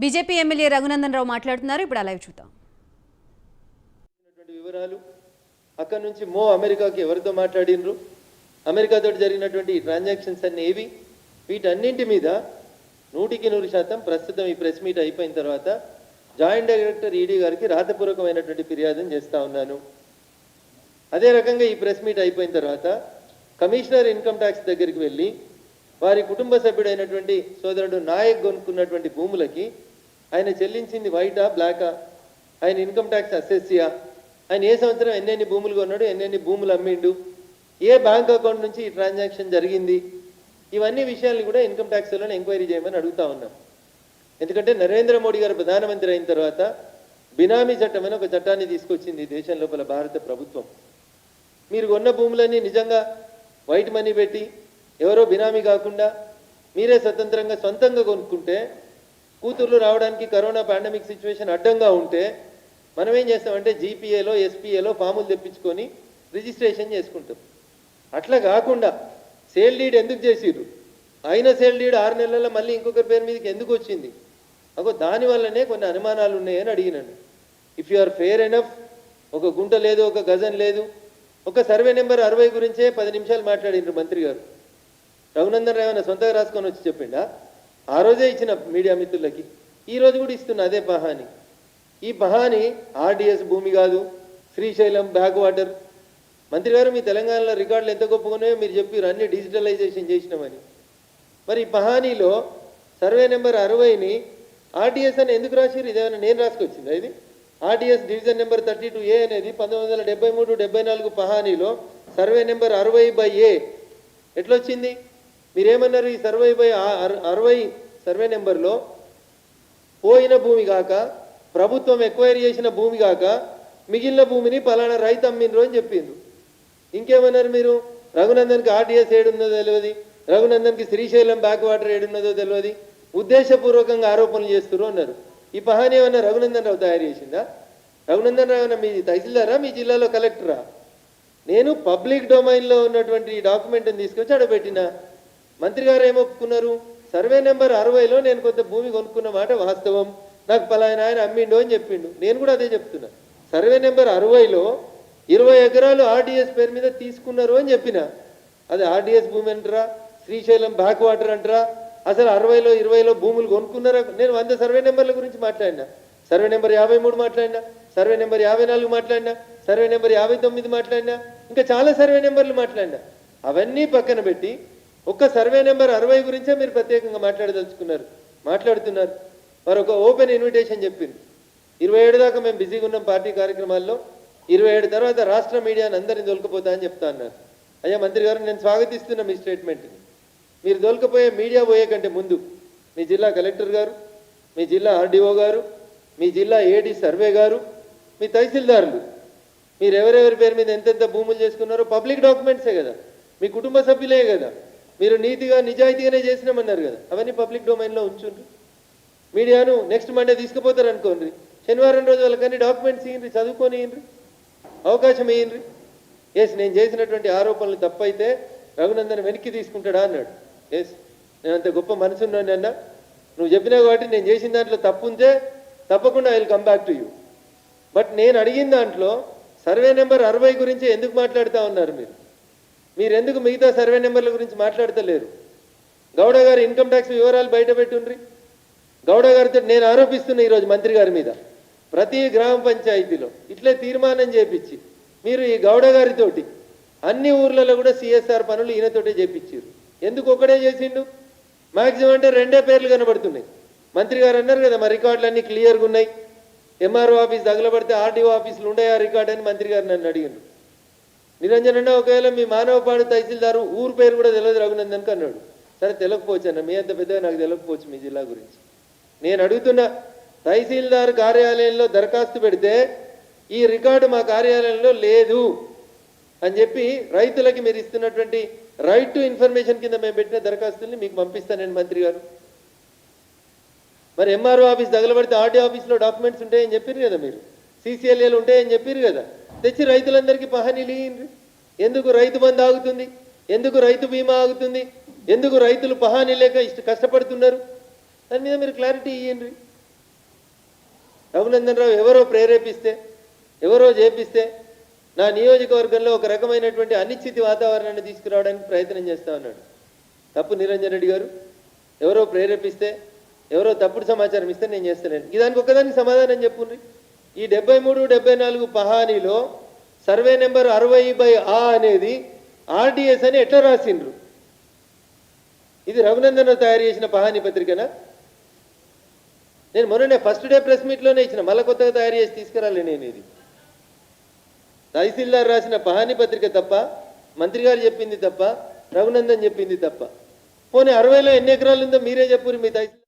BJP MLA Raghunandan Rao మాట్లాడుతున్నారు. ఇప్పుడు live చూద్దాం. వివరాలు అక్కడ నుంచి అమెరికాకి ఎవరితో మాట్లాడినరు, అమెరికాతో జరిగినటువంటి ట్రాన్సాక్షన్స్ అన్ని ఏవి, వీటన్నింటి మీద 100% ప్రస్తుతం ఈ ప్రెస్ మీట్ అయిపోయిన తర్వాత జాయింట్ డైరెక్టర్ ఈడీ గారికి రాతపూర్వకమైనటువంటి ఫిర్యాదును చేస్తా ఉన్నాను. అదే రకంగా ఈ ప్రెస్ మీట్ అయిపోయిన తర్వాత కమిషనర్ ఇన్కమ్ ట్యాక్స్ దగ్గరికి వెళ్ళి వారి కుటుంబ సభ్యుడైనటువంటి సోదరుడు నాయక్ కొనుక్కున్నటువంటి భూములకి ఆయన చెల్లించింది వైటా బ్లాకా, ఆయన ఇన్కమ్ ట్యాక్స్ అసెస్సియా, ఆయన ఏ సంవత్సరం ఎన్నెన్ని భూములు కొన్నాడు, ఎన్నెన్ని భూములు అమ్మిండు, ఏ బ్యాంక్ అకౌంట్ నుంచి ఈ ట్రాన్సాక్షన్ జరిగింది, ఇవన్నీ విషయాల్ని కూడా ఇన్కమ్ ట్యాక్స్ వాళ్ళని ఎంక్వైరీ చేయమని అడుగుతా ఉన్నాం. ఎందుకంటే నరేంద్ర మోడీ గారు ప్రధానమంత్రి అయిన తర్వాత బినామీ చట్టం అని ఒక చట్టాన్ని తీసుకొచ్చింది దేశం లోపల భారత ప్రభుత్వం. మీరు కొన్న భూములన్నీ నిజంగా వైట్ మనీ పెట్టి ఎవరో బినామీ కాకుండా మీరే స్వతంత్రంగా సొంతంగా కొనుక్కుంటే, కూతుర్లు రావడానికి కరోనా పాండమిక్ సిచ్యువేషన్ అడ్డంగా ఉంటే మనం ఏం చేస్తామంటే జీపీఏలో ఎస్పీఏలో ఫాములు తెప్పించుకొని రిజిస్ట్రేషన్ చేసుకుంటాం. అట్లా కాకుండా సేల్ డీడ్ ఎందుకు చేసిర్రు, అయిన సేల్ డీడ్ 6 నెలల్లో మళ్ళీ ఇంకొకరి పేరు మీదకి ఎందుకు వచ్చింది, దానివల్లనే కొన్ని అనుమానాలు ఉన్నాయని అడిగినాను. If you are fair enough, ఒక గుంట లేదు, ఒక గజం లేదు, ఒక సర్వే నెంబర్ 60 గురించే 10 నిమిషాలు మాట్లాడినారు మంత్రి గారు. రఘునందన్ రావు సొంతగా రాసుకొని వచ్చి చెప్పిండా? ఆ రోజే ఇచ్చిన మీడియా మిత్రులకి, ఈ రోజు కూడా ఇస్తున్నా అదే పహాని. ఈ పహాని ఆర్డిఎస్ భూమి కాదు, శ్రీశైలం బ్యాక్ వాటర్. మంత్రి గారు మీ తెలంగాణలో రికార్డులు ఎంత గొప్పగానే మీరు చెప్పారు, అన్ని డిజిటలైజేషన్ చేసినామని. మరి ఈ పహానీలో సర్వే నెంబర్ 60ని ఆర్డిఎస్ అని ఎందుకు రాసిరు? ఇదేమైనా నేను రాసుకొచ్చింది? ఇది ఆర్డిఎస్ డివిజన్ నెంబర్ 32A అనేది 1973-74 పహానీలో సర్వే నెంబర్ 60/A ఎట్లొచ్చింది? మీరేమన్నారు? ఈ 60/60 సర్వే నెంబర్లో పోయిన భూమి కాక, ప్రభుత్వం ఎక్వైరీ చేసిన భూమి కాక మిగిలిన భూమిని పలానా రైతు అమ్మిండ్రు అని చెప్పిండ్రు. ఇంకేమన్నారు మీరు? రఘునందన్కి ఆర్డిఎస్ ఏడున్నదో తెలియదు, రఘునందన్కి శ్రీశైలం బ్యాక్ వాటర్ ఏడున్నదో తెలియదు, ఉద్దేశపూర్వకంగా ఆరోపణలు చేస్తున్నారు అన్నారు. ఈ పహాని ఏమన్నా రఘునందన్ రావు తయారు చేసిందా? రఘునందన్ రావు ఏమన్నా మీ తహసీల్దారా, మీ జిల్లాలో కలెక్టరా? నేను పబ్లిక్ డొమైన్లో ఉన్నటువంటి ఈ డాక్యుమెంట్ని తీసుకొచ్చి అడబెట్టిన. మంత్రి గారు ఏమొప్పుకున్నారు? సర్వే నెంబర్ 60లో నేను కొంత భూమి కొనుక్కున్న మాట వాస్తవం, నాకు పలానా ఆయన అమ్మిండు అని చెప్పిండు. నేను కూడా అదే చెప్తున్నా. సర్వే నెంబర్ 60లో 20 ఎకరాలు ఆర్డిఎస్ పేరు మీద తీసుకున్నారు అని చెప్పిన. అది ఆర్డిఎస్ భూమి అంటారా, శ్రీశైలం బ్యాక్ వాటర్ అంటారా, అసలు 60లో 20లో భూములు కొనుక్కున్నారా? నేను 100 సర్వే నెంబర్ల గురించి మాట్లాడినా. సర్వే నెంబర్ 53 మాట్లాడినా, సర్వే నెంబర్ 54 మాట్లాడినా, సర్వే నెంబర్ 59 మాట్లాడినా, ఇంకా చాలా సర్వే నెంబర్లు మాట్లాడినా. అవన్నీ పక్కన పెట్టి ఒక్క సర్వే నెంబర్ 60 గురించే మీరు ప్రత్యేకంగా మాట్లాడుతున్నారు. వారు ఒక ఓపెన్ ఇన్విటేషన్ చెప్పింది. 27 దాకా మేము బిజీగా ఉన్నాం పార్టీ కార్యక్రమాల్లో, 27 తర్వాత రాష్ట్ర మీడియాని అందరినీ దొలకపోతా అని చెప్తా అన్నారు. అయ్యా మంత్రి గారు, నేను స్వాగతిస్తున్నా మీ స్టేట్మెంట్ని. మీరు దొలకపోయే మీడియా పోయే కంటే ముందు మీ జిల్లా కలెక్టర్ గారు, మీ జిల్లా ఆర్డీఓ గారు, మీ జిల్లా ఏడీ సర్వే గారు, మీ తహసీల్దారులు, మీరు ఎవరెవరి పేరు మీద ఎంతెంత భూములు చేసుకున్నారో పబ్లిక్ డాక్యుమెంట్సే కదా, మీ కుటుంబ సభ్యులే కదా, మీరు నీతిగా నిజాయితీగానే చేసినామన్నారు కదా, అవన్నీ పబ్లిక్ డొమైన్లో ఉంచుండ్రు. మీడియాను నెక్స్ట్ మండే తీసుకుపోతారు అనుకోండి, శనివారం రోజు వాళ్ళకన్నీ డాక్యుమెంట్స్ ఇయ్యండి, చదువుకొని ఇయ్యండి, అవకాశం ఇయ్యండి. ఎస్, నేను చేసినటువంటి ఆరోపణలు తప్పైతే రఘునందన్ వెనక్కి తీసుకుంటాడా అన్నాడు. ఎస్, నేను అంత గొప్ప మనసున్నాను అన్న, నువ్వు చెప్పినా కాబట్టి నేను చేసిన దాంట్లో తప్పు ఉంటే తప్పకుండా I will come back to you. But నేను అడిగిన దాంట్లో సర్వే నెంబర్ 60 గురించి ఎందుకు మాట్లాడుతూ ఉన్నారు? మీరు ఎందుకు మిగతా సర్వే నెంబర్ల గురించి మాట్లాడతలేరు? గౌడ గారి ఇన్కమ్ ట్యాక్స్ వివరాలు బయట పెట్టుండ్రి. గౌడ గారితో నేను ఆరోపిస్తున్నా ఈరోజు మంత్రి గారి మీద, ప్రతి గ్రామ పంచాయతీలో ఇట్లే తీర్మానం చేపించి మీరు ఈ గౌడ గారితోటి అన్ని ఊర్లలో కూడా సిఎస్ఆర్ పనులు ఈయనతోటే చేపించారు. ఎందుకు ఒకడే చేసిండు? మ్యాక్సిమం అంటే 2 పేర్లు కనబడుతున్నాయి. మంత్రి గారు అన్నారు కదా, మా రికార్డులు అన్నీ క్లియర్గా ఉన్నాయి, ఎంఆర్ఓ ఆఫీస్ తగలబడితే ఆర్డీఓ ఆఫీసులు ఉన్నాయా రికార్డు అని మంత్రి గారు నన్ను అడిగారు. నిరంజన్ అన్న, ఒకవేళ మీ మానవపాడు తహసీల్దారు ఊరు పేరు కూడా తెలియదు రఘునందన్కి అన్నాడు. సరే, తెలియకపోవచ్చు అన్న, మీ అంత పెద్దగా నాకు తెలియకపోవచ్చు మీ జిల్లా గురించి. నేను అడుగుతున్నా, తహసీల్దార్ కార్యాలయంలో దరఖాస్తు పెడితే ఈ రికార్డు మా కార్యాలయంలో లేదు అని చెప్పి రైతులకి మీరు ఇస్తున్నటువంటి రైట్ టు ఇన్ఫర్మేషన్ కింద మేము పెట్టిన దరఖాస్తుల్ని మీకు పంపిస్తానండి మంత్రి గారు. మరి ఎంఆర్ఓ ఆఫీస్ తగలబడితే ఆర్డీ ఆఫీస్లో డాక్యుమెంట్స్ ఉంటాయని చెప్పారు కదా, మీరు సీసీఎల్ఏలు ఉంటాయని చెప్పారు కదా, తెచ్చి రైతులందరికీ పహానీలు ఇయ్యండి. ఎందుకు రైతు బంధు ఆగుతుంది? ఎందుకు రైతు బీమా ఆగుతుంది? ఎందుకు రైతులు పహానీ లేక కష్టపడుతున్నారు? దాని మీద మీరు క్లారిటీ ఇవ్వండి. రఘునందన్ రావు ఎవరో ప్రేరేపిస్తే, ఎవరో చేపిస్తే నా నియోజకవర్గంలో ఒక రకమైనటువంటి అనిశ్చితి వాతావరణాన్ని తీసుకురావడానికి ప్రయత్నం చేస్తా ఉన్నాడు. తప్పు నిరంజన్ రెడ్డి గారు. ఎవరో ప్రేరేపిస్తే, ఎవరో తప్పుడు సమాచారం ఇస్తే నేను చేస్తలేను. దానికి ఒక్కదానికి సమాధానం చెప్పుండ్రి. ఈ 73, 74 పహానీలో సర్వే నెంబర్ 60/A అనేది ఆర్డిఎస్ అని ఎట్లా రాసిండ్రు? ఇది రఘునందన్ రావు తయారు చేసిన పహానీ పత్రికనా? నేను మొన్ననే ఫస్ట్ డే ప్రెస్ మీట్లోనే ఇచ్చిన, మళ్ళీ కొత్తగా తయారు చేసి తీసుకురాలే నేను. ఇది తహసీల్దార్ రాసిన పహానీ పత్రిక తప్ప, మంత్రి గారు చెప్పింది తప్ప, రఘునందన్ చెప్పింది తప్ప. పోనీ 60లో ఎన్ని ఎకరాలు ఉందో మీరే చెప్పురు మీ తహసీల్దార్.